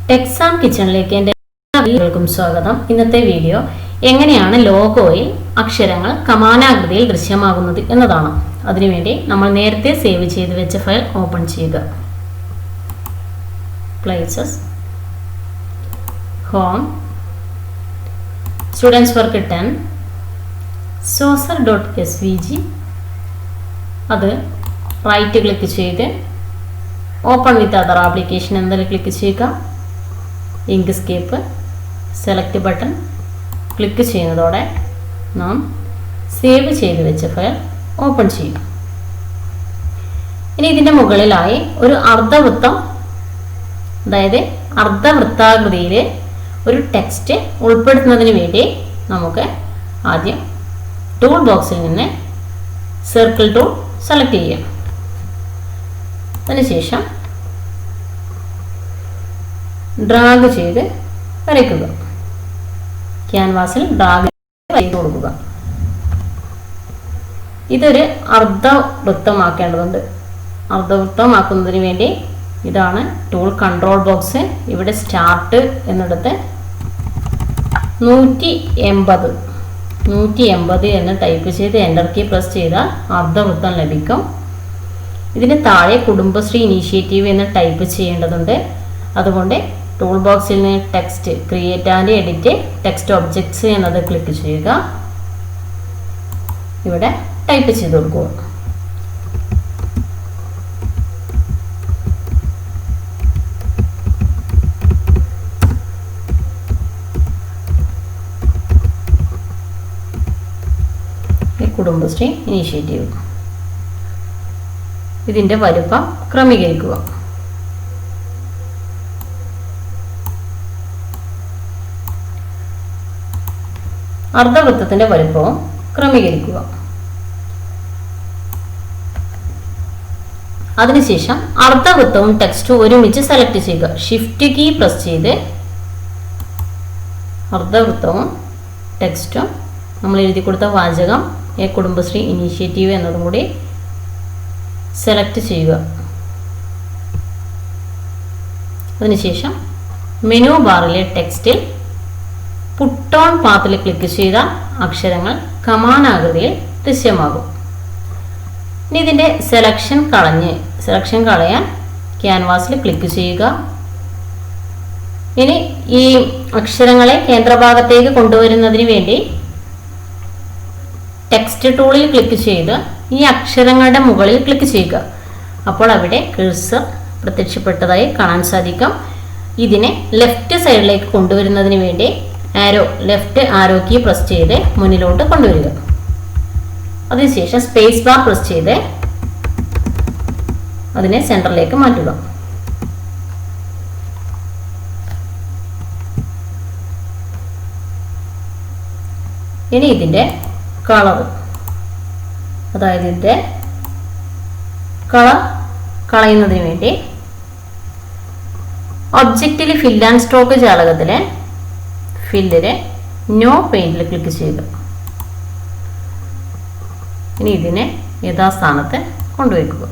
ടെക്സാം കിച്ചണിലേക്ക് എൻ്റെ എല്ലാവർക്കും സ്വാഗതം. ഇന്നത്തെ വീഡിയോ എങ്ങനെയാണ് ലോഗോയിൽ അക്ഷരങ്ങൾ കമാനാകൃതിയിൽ ദൃശ്യമാകുന്നത് എന്നതാണ്. അതിനുവേണ്ടി നമ്മൾ നേരത്തെ സേവ് ചെയ്ത് വെച്ച ഫയൽ ഓപ്പൺ ചെയ്യുക. Places, home, students work 10, saucer.svg. അത് റൈറ്റ് ക്ലിക്ക് ചെയ്ത് ഓപ്പൺ വിത്ത് അതർ ആപ്ലിക്കേഷൻ എന്നതിൽ ക്ലിക്ക് ചെയ്യുക. ഇങ്ക്സ്കേപ്പ് സെലക്ട് ബട്ടൺ ക്ലിക്ക് ചെയ്യുന്നതോടെ നാം സേവ് ചെയ്ത് വെച്ച ഫയൽ ഓപ്പൺ ചെയ്യും. ഇനി ഇതിൻ്റെ മുകളിലായി ഒരു അർദ്ധവൃത്തം, അതായത് അർദ്ധവൃത്താകൃതിയിൽ ഒരു ടെക്സ്റ്റ് ഉൾപ്പെടുത്തുന്നതിന് വേണ്ടി നമുക്ക് ആദ്യം ടൂൾ ബോക്സിൽ നിന്ന് സർക്കിൾ ടൂൾ സെലക്ട് ചെയ്യാം. അതിനുശേഷം ഡ്രാഗ് ചെയ്ത് വരയ്ക്കുക. ക്യാൻവാസിൽ ഡ്രാഗ് ചെയ്ത് കൊടുക്കുക. ഇതൊരു അർദ്ധവൃത്തമാക്കേണ്ടതുണ്ട്. അർദ്ധവൃത്തമാക്കുന്നതിന് വേണ്ടി ഇതാണ് ടൂൾ കൺട്രോൾ ബോക്സ്. ഇവിടെ സ്റ്റാർട്ട് എന്നിടത്ത് 180 എന്ന് ടൈപ്പ് ചെയ്ത് എൻ്റർ കീ പ്രസ് ചെയ്താൽ അർദ്ധവൃത്തം ലഭിക്കും. ഇതിന് താഴെ കുടുംബശ്രീ ഇനീഷ്യേറ്റീവ് എന്ന് ടൈപ്പ് ചെയ്യേണ്ടതുണ്ട്. അതുകൊണ്ട് ടൂൾ ബോക്സിൽ നിന്ന് text create and edit text objects എന്നത് ക്ലിക്ക് ചെയ്യുക. ഇവിടെ ടൈപ്പ് ചെയ്ത് കൊടുക്കുക. കുടുംബശ്രീ ഇനീഷ്യേറ്റീവ്. ഇതിൻ്റെ വലുപ്പം ക്രമീകരിക്കുക. അർദ്ധവൃത്തത്തിന്റെ വലുപ്പവും ക്രമീകരിക്കുക. അതിനുശേഷം അർദ്ധവൃത്തവും ടെക്സ്റ്റും ഒരുമിച്ച് സെലക്ട് ചെയ്യുക. ഷിഫ്റ്റ് കീ പ്രസ് ചെയ്ത് അർദ്ധവൃത്തവും ടെക്സ്റ്റും നമ്മൾ എഴുതി കൊടുത്ത വാചകം കുടുംബശ്രീ ഇനീഷ്യേറ്റീവ് എന്നതും കൂടി സെലക്ട് ചെയ്യുക. അതിനുശേഷം മെനു ബാറിലെ ടെക്സ്റ്റിൽ പുട്ട് ഓൺ പാത്തിൽ ക്ലിക്ക് ചെയ്താൽ അക്ഷരങ്ങൾ കമാനാകൃതിയിൽ ദൃശ്യമാകും. ഇനി ഇതിൻ്റെ സെലക്ഷൻ കളയാൻ ക്യാൻവാസിൽ ക്ലിക്ക് ചെയ്യുക. ഇനി ഈ അക്ഷരങ്ങളെ കേന്ദ്രഭാഗത്തേക്ക് കൊണ്ടുവരുന്നതിന് വേണ്ടി ടെക്സ്റ്റ് ടൂളിൽ ക്ലിക്ക് ചെയ്ത് ഈ അക്ഷരങ്ങളുടെ മുകളിൽ ക്ലിക്ക് ചെയ്യുക. അപ്പോൾ അവിടെ കഴ്സർ പ്രത്യക്ഷപ്പെട്ടതായി കാണാൻ സാധിക്കും. ഇതിനെ ലെഫ്റ്റ് സൈഡിലേക്ക് കൊണ്ടുവരുന്നതിന് വേണ്ടി ലെഫ്റ്റ് ആരോ കീ പ്രസ് ചെയ്ത് മുന്നിലോട്ട് കൊണ്ടുവരിക. അതിനുശേഷം സ്പേസ് ബാർ പ്രസ് ചെയ്ത് അതിനെ സെന്ററിലേക്ക് മാറ്റുക. ഇനി ഇതിൻ്റെ കളർ, അതായത് ഇതിൻ്റെ കളർ കളയുന്നതിന് വേണ്ടി ഒബ്ജക്റ്റിൽ ഫിൽ ആൻഡ് സ്ട്രോക്ക് ജാലകത്തിലെ ഫില്ലിലെ നോ പെയിന്റിൽ ക്ലിക്ക് ചെയ്യുക. ഇനി ഇതിനെ യഥാസ്ഥാനത്ത് കൊണ്ടുവയ്ക്കുക.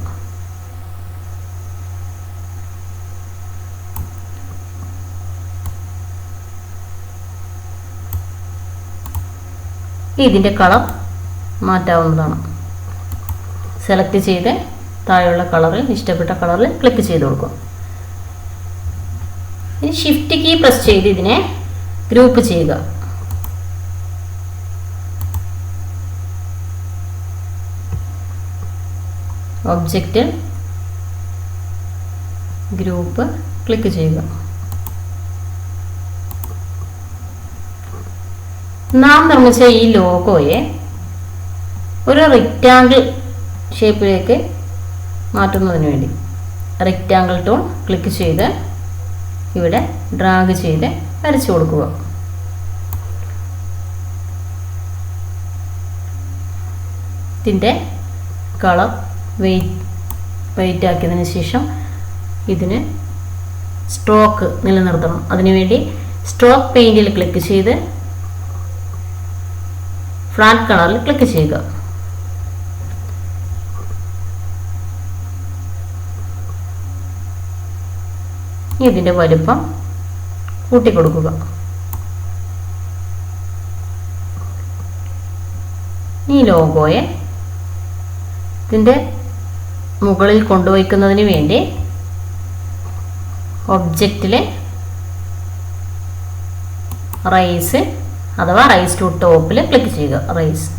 ഇതിൻ്റെ കളർ മാറ്റാവുന്നതാണ്. സെലക്ട് ചെയ്ത് താഴെയുള്ള കളറിൽ ഇഷ്ടപ്പെട്ട കളറിൽ ക്ലിക്ക് ചെയ്ത് കൊടുക്കുക. ഇനി ഷിഫ്റ്റ് കീ പ്രസ് ചെയ്ത് ഇതിനെ ഗ്രൂപ്പ് ചെയ്യുക. ഒബ്ജക്റ്റ് ഗ്രൂപ്പ് ക്ലിക്ക് ചെയ്യുക. നാം നിർമ്മിച്ച ഈ ലോഗോയെ ഒരു റെക്റ്റാങ്കിൾ ഷേപ്പിലേക്ക് മാറ്റുന്നതിന് വേണ്ടി റെക്റ്റാങ്കിൾ ടൂൾ ക്ലിക്ക് ചെയ്ത് ഇവിടെ ഡ്രാഗ് ചെയ്ത് വരച്ചു കൊടുക്കുക. ഇതിൻ്റെ കളർ വെയിറ്റ് ആക്കിയതിന് ശേഷം ഇതിന് സ്ട്രോക്ക് നിലനിർത്തണം. അതിനുവേണ്ടി സ്ട്രോക്ക് പെയിന്റിൽ ക്ലിക്ക് ചെയ്ത് ഫ്ലാറ്റ് കളറിൽ ക്ലിക്ക് ചെയ്യുക. ഇതിൻ്റെ വലുപ്പം കൂട്ടിക്കൊടുക്കുക. ഈ ലോഗോയെ ഇതിൻ്റെ മുകളിൽ കൊണ്ടുവയ്ക്കുന്നതിന് വേണ്ടി ഒബ്ജക്റ്റിലെ റൈസ് അഥവാ റൈസ് ടു ടോപ്പിൽ ക്ലിക്ക് ചെയ്യുക. റൈസ്.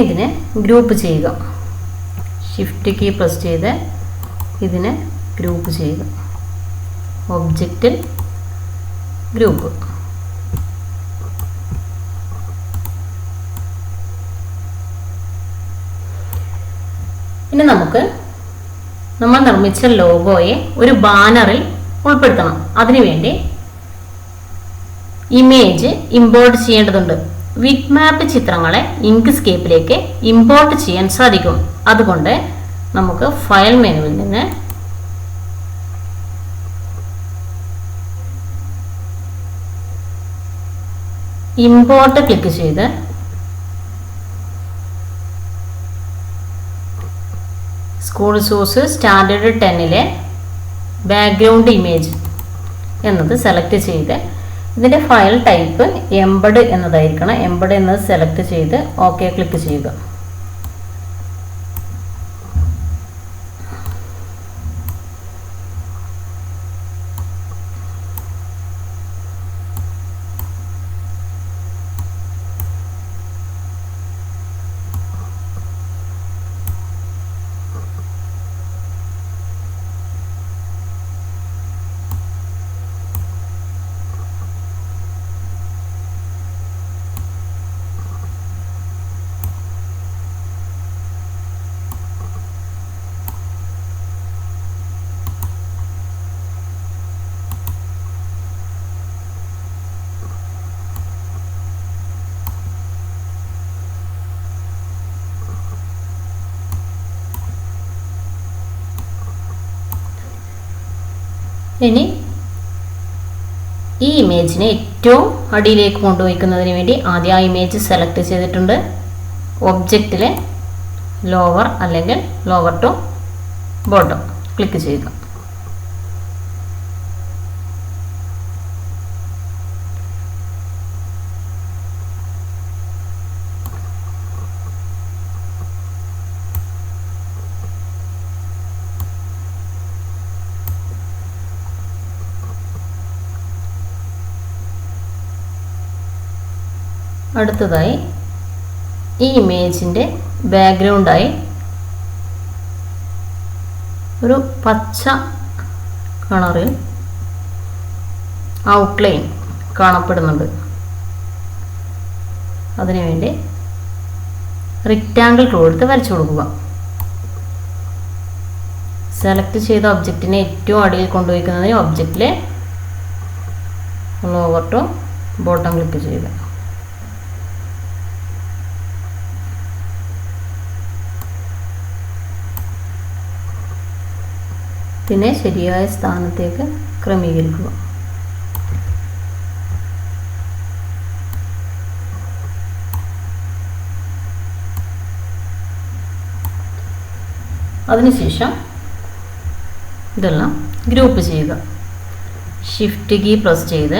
ഇതിനെ ഗ്രൂപ്പ് ചെയ്യുക. ഷിഫ്റ്റ് കീ പ്രസ് ചെയ്ത് ഇതിനെ ഗ്രൂപ്പ് ചെയ്യുക. ഒബ്ജക്റ്റിൽ ഗ്രൂപ്പ്. ഇനി നമുക്ക് നമ്മൾ നിർമ്മിച്ച ലോഗോയെ ഒരു ബാനറിൽ ഉൾപ്പെടുത്തണം. അതിനുവേണ്ടി ഇമേജ് ഇമ്പോർട്ട് ചെയ്യേണ്ടതുണ്ട്. വിറ്റ് മാപ്പ് ചിത്രങ്ങളെ ഇങ്ക്സ്കേപ്പിലേക്ക് ഇമ്പോർട്ട് ചെയ്യാൻ സാധിക്കും. അതുകൊണ്ട് നമുക്ക് ഫയൽ മെനുവിൽ നിന്ന് ഇമ്പോർട്ട് ക്ലിക്ക് ചെയ്ത് സ്കൂൾ സോഴ്സ് സ്റ്റാൻഡേർഡ് 10-ലെ ബാക്ക്ഗ്രൗണ്ട് ഇമേജ് എന്നത് സെലക്ട് ചെയ്ത് ഇതിൻ്റെ ഫയൽ ടൈപ്പ് എംബഡ് എന്നതായിരിക്കണം. എംബഡ് എന്നത് സെലക്ട് ചെയ്ത് ഓക്കെ ക്ലിക്ക് ചെയ്യുക. ഇനി ഈ ഇമേജിനെ ഏറ്റവും അടിയിലേക്ക് കൊണ്ടുവയ്ക്കുന്നതിന് വേണ്ടി ആദ്യം ആ ഇമേജ് സെലക്ട് ചെയ്തിട്ടുണ്ട്. ഒബ്ജക്റ്റിലെ ലോവർ അല്ലെങ്കിൽ ലോവർ ടു ബോട്ടം ക്ലിക്ക് ചെയ്യുക. അടുത്തതായി ഈ ഇമേജിൻ്റെ ബാക്ക്ഗ്രൗണ്ടായി ഒരു പച്ച കളറിൽ ഔട്ട്ലൈൻ കാണപ്പെടുന്നുണ്ട്. അതിനുവേണ്ടി റെക്റ്റാങ്കിൾ ടൂൾ എടുത്ത് വരച്ചു കൊടുക്കുക. സെലക്ട് ചെയ്ത ഒബ്ജക്റ്റിനെ ഏറ്റവും അടിയിൽ കൊണ്ടുവയ്ക്കുന്നതിന് ഒബ്ജക്റ്റിലെ ലോവർ ടു ബോട്ടം ക്ലിക്ക് ചെയ്യുക. ഇതിനെ ശരിയായ സ്ഥാനത്തേക്ക് ക്രമീകരിക്കുക. അതിനുശേഷം ഇതെല്ലാം ഗ്രൂപ്പ് ചെയ്യുക. ഷിഫ്റ്റ് കീ പ്രസ് ചെയ്ത്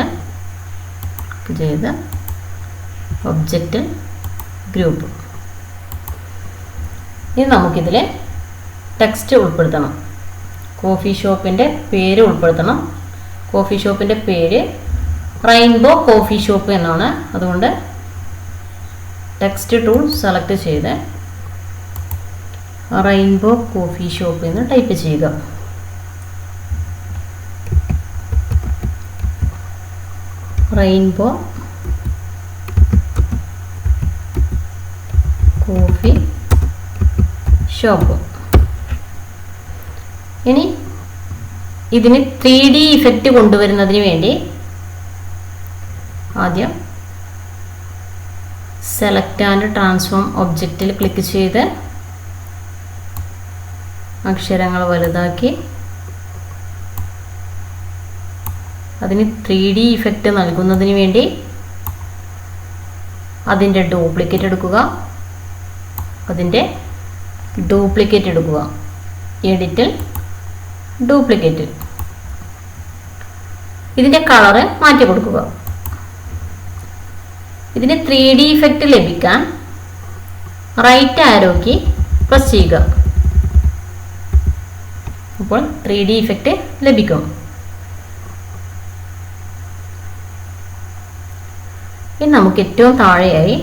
ഒബ്ജക്റ്റ് ഗ്രൂപ്പ്. ഇനി നമുക്കിതിൽ ടെക്സ്റ്റ് ഉൾപ്പെടുത്തണം. കോഫി ഷോപ്പിൻ്റെ പേര് ഉൾപ്പെടുത്തണം. കോഫി ഷോപ്പിൻ്റെ പേര് റെയിൻബോ കോഫി ഷോപ്പ് എന്നാണ്. അതുകൊണ്ട് ടെക്സ്റ്റ് ടൂൾ സെലക്ട് ചെയ്ത് റെയിൻബോ കോഫി ഷോപ്പ് എന്ന് ടൈപ്പ് ചെയ്യുക. Rainbow coffee shop. ഇനി ഇതിന് 3D ഇഫക്റ്റ് കൊണ്ടുവരുന്നതിന് വേണ്ടി ആദ്യം സെലക്ട് ആൻഡ് ട്രാൻസ്ഫോം ഒബ്ജക്റ്റിൽ ക്ലിക്ക് ചെയ്ത് അക്ഷരങ്ങൾ വലുതാക്കി അതിന് 3D ഇഫക്റ്റ് നൽകുന്നതിന് വേണ്ടി അതിൻ്റെ ഡ്യൂപ്ലിക്കേറ്റ് എടുക്കുക. എഡിറ്റിൽ ഡ്യൂപ്ലിക്കേറ്റ്. ഇതിൻ്റെ കളറ് മാറ്റി കൊടുക്കുക. ഇതിന് 3D ഇഫക്റ്റ് ലഭിക്കാൻ റൈറ്റ് ആരോ കീ പ്രസ് ചെയ്യുക. അപ്പോൾ 3D ഇഫക്റ്റ് ലഭിക്കും. ഇനി നമുക്ക് ഏറ്റവും താഴെയായി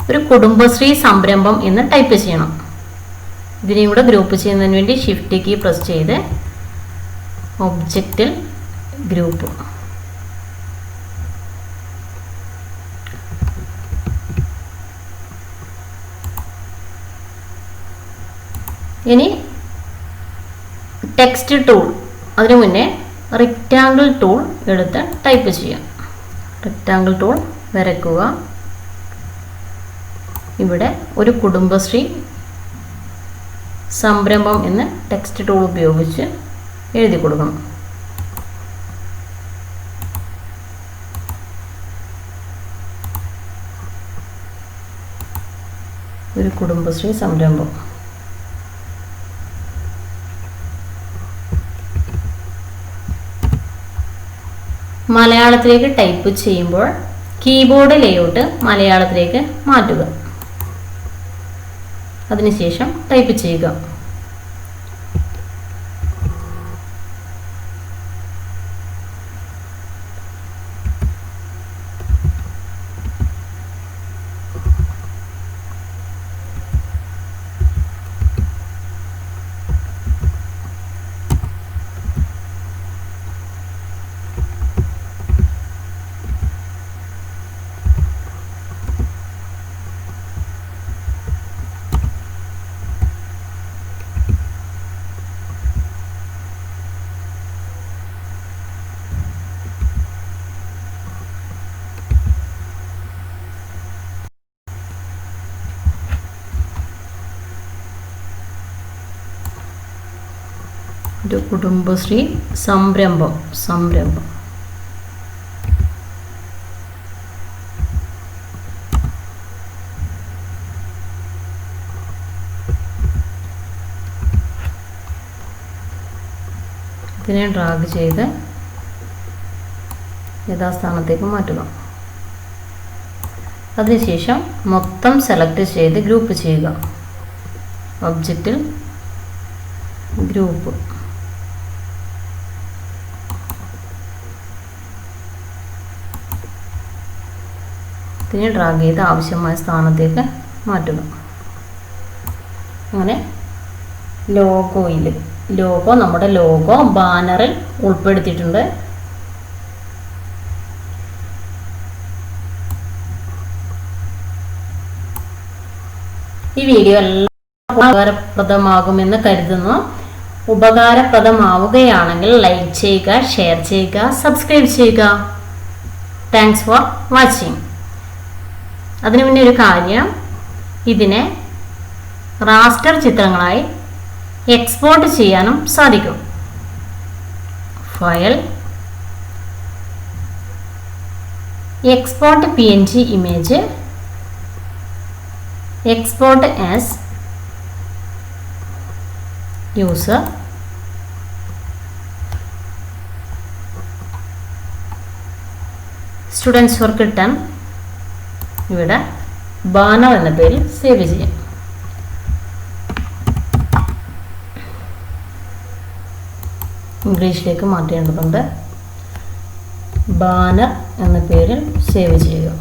ഒരു കുടുംബശ്രീ സംരംഭം എന്ന് ടൈപ്പ് ചെയ്യണം. ഇതിനെയും കൂടെ ഗ്രൂപ്പ് ചെയ്യുന്നതിന് വേണ്ടി ഷിഫ്റ്റ് കീ പ്രസ് ചെയ്ത് ഒബ്ജക്റ്റിൽ ഗ്രൂപ്പ്. ഇനി ടെക്സ്റ്റ് ടൂൾ, അതിനു മുന്നേ റെക്റ്റാങ്കിൾ ടൂൾ എടുത്ത് ടൈപ്പ് ചെയ്യാം. റെക്റ്റാങ്കിൾ ടൂൾ വരയ്ക്കുക. ഇവിടെ ഒരു കുടുംബശ്രീ സംരംഭം എന്ന് ടെക്സ്റ്റ് ടൂൾ ഉപയോഗിച്ച് എഴുതി കൊടുക്കണം. ഒരു കുടുംബശ്രീ സംരംഭം. മലയാളത്തിലേക്ക് ടൈപ്പ് ചെയ്യുമ്പോൾ കീബോർഡ് ലേഔട്ട് മലയാളത്തിലേക്ക് മാറ്റുക. അതിനുശേഷം ടൈപ്പ് ചെയ്യുക. ഒരു കുടുംബശ്രീ സംരംഭം. ഇതിനെ ഡ്രാഗ് ചെയ്ത് യഥാസ്ഥാനത്തേക്ക് മാറ്റുക. അതിനുശേഷം മൊത്തം സെലക്ട് ചെയ്ത് ഗ്രൂപ്പ് ചെയ്യുക. ഒബ്ജക്റ്റിൽ ഗ്രൂപ്പ്. ഇതിനെ ഡ്രാഗ് ചെയ്ത് ആവശ്യമായ സ്ഥാനത്തേക്ക് മാറ്റുക. അങ്ങനെ നമ്മുടെ ലോഗോ ബാനറിൽ ഉൾപ്പെടുത്തിയിട്ടുണ്ട്. ഈ വീഡിയോ എല്ലാം ഉപകാരപ്രദമാകുമെന്ന് കരുതുന്നു. ഉപകാരപ്രദമാവുകയാണെങ്കിൽ ലൈക്ക് ചെയ്യുക, ഷെയർ ചെയ്യുക, സബ്സ്ക്രൈബ് ചെയ്യുക. Thanks for watching. അതിനു മുന്നേ ഒരു കാര്യം, ഇതിനെ റാസ്റ്റർ ചിത്രങ്ങളായി എക്സ്പോർട്ട് ചെയ്യാനും സാധിക്കും. File, export PNG image, export as user, students work 10. ഇവിടെ ബാനർ എന്ന പേരിൽ സേവ് ചെയ്യാം. ഇംഗ്ലീഷിലേക്ക് മാറ്റേണ്ടതുണ്ട്. ബാനർ എന്ന പേരിൽ സേവ് ചെയ്യുക.